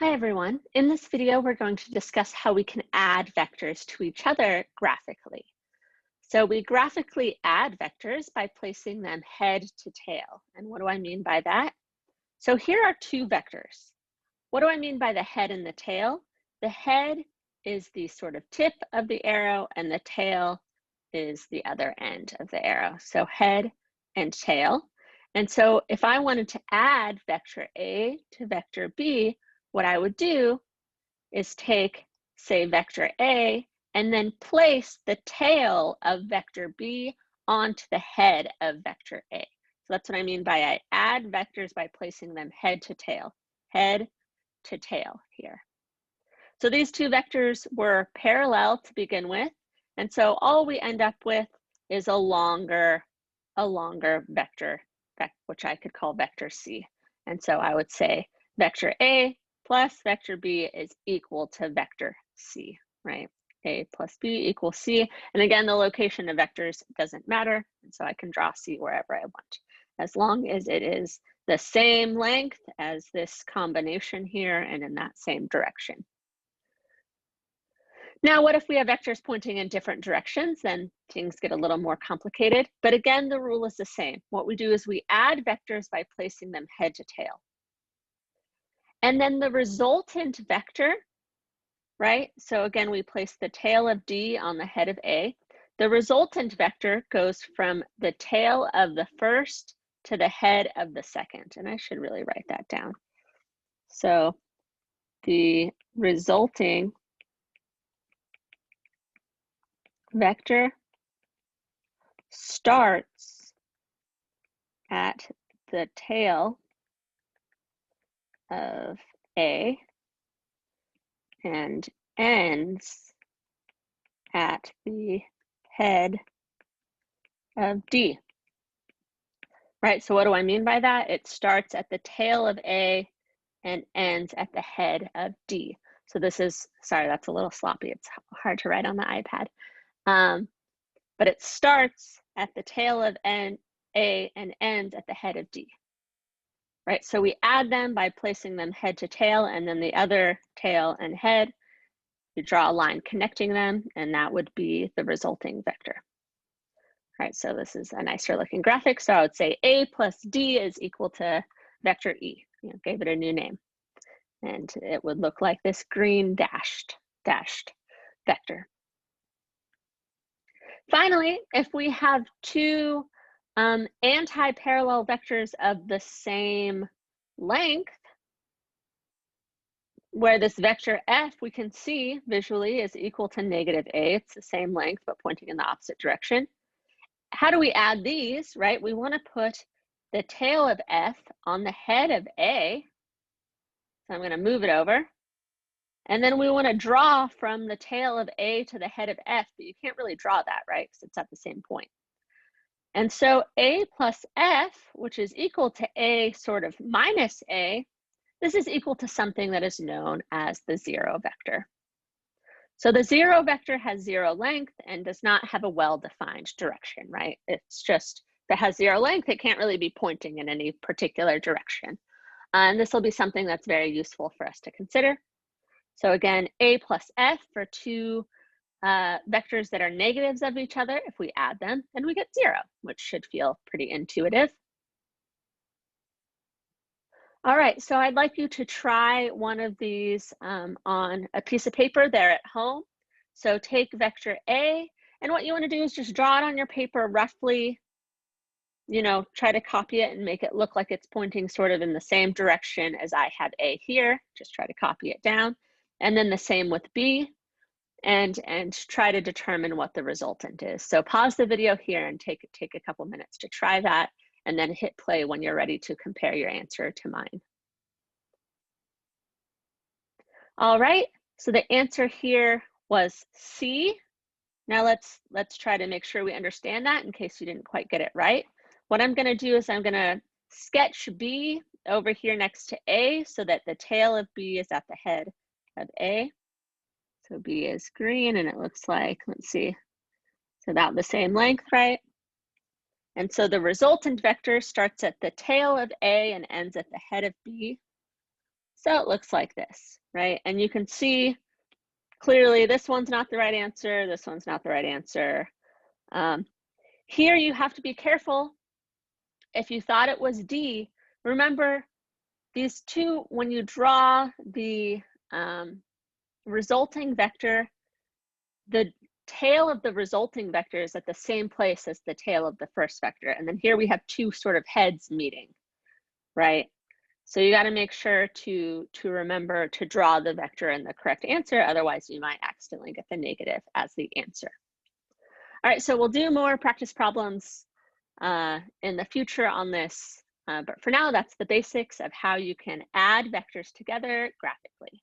Hi everyone. In this video, we're going to discuss how we can add vectors to each other graphically. So we graphically add vectors by placing them head to tail. And what do I mean by that? So here are two vectors. What do I mean by the head and the tail? The head is the sort of tip of the arrow and the tail is the other end of the arrow. So head and tail. And so if I wanted to add vector A to vector B, what I would do is take, say, vector A and then place the tail of vector B onto the head of vector A. So that's what I mean by I add vectors by placing them head to tail here. So these two vectors were parallel to begin with, and so all we end up with is a longer vector, which I could call vector C. And so I would say vector A plus vector B is equal to vector C, right? A plus B equals C. And again, the location of vectors doesn't matter. And so I can draw C wherever I want, as long as it is the same length as this combination here and in that same direction. Now, what if we have vectors pointing in different directions? Then things get a little more complicated. But again, the rule is the same. What we do is we add vectors by placing them head to tail. And then the resultant vector, right? So again, we place the tail of D on the head of A. The resultant vector goes from the tail of the first to the head of the second. And I should really write that down. So the resulting vector starts at the tail of A and ends at the head of D. Right, so what do I mean by that? It starts at the tail of A and ends at the head of D. So this is, sorry, that's a little sloppy. It's hard to write on the iPad. But it starts at the tail of A and ends at the head of D. Right, so we add them by placing them head to tail, and then the other tail and head, you draw a line connecting them, and that would be the resulting vector. Right, so this is a nicer looking graphic. So I would say A plus D is equal to vector E. Gave it a new name. And it would look like this green dashed vector. Finally, if we have two anti-parallel vectors of the same length, where this vector F, we can see visually, is equal to negative A. It's the same length, but pointing in the opposite direction. How do we add these, right? We want to put the tail of F on the head of A. So I'm going to move it over. And then we want to draw from the tail of A to the head of F, but you can't really draw that, right? Because it's at the same point. And so A plus F, which is equal to A sort of minus A, this is equal to something that is known as the zero vector. So the zero vector has zero length and does not have a well-defined direction, right? It's just, if it has zero length, it can't really be pointing in any particular direction. And this will be something that's very useful for us to consider. So again, A plus F for two vectors that are negatives of each other. If we add them, then we get 0, which should feel pretty intuitive. All right, so I'd like you to try one of these on a piece of paper there at home. So take vector A, and what you want to do is just draw it on your paper roughly. Try to copy it and make it look like it's pointing sort of in the same direction as I have A here. Just try to copy it down. And then the same with B, and try to determine what the resultant is. So pause the video here and take a couple minutes to try that, and then hit play when you're ready to compare your answer to mine. All right, so the answer here was C. Now let's try to make sure we understand that in case you didn't quite get it right. What I'm going to do is I'm going to sketch B over here next to A so that the tail of B is at the head of A. So B is green, and it looks like, let's see, it's about the same length, right? And so the resultant vector starts at the tail of A and ends at the head of B. So it looks like this, right? And you can see clearly this one's not the right answer, this one's not the right answer. Here you have to be careful. If you thought it was D, remember these two, when you draw the resulting vector, the tail of the resulting vector is at the same place as the tail of the first vector. And then here we have two sort of heads meeting, right? So you got to make sure to remember to draw the vector in the correct answer. Otherwise, you might accidentally get the negative as the answer. All right, so we'll do more practice problems in the future on this. But for now, that's the basics of how you can add vectors together graphically.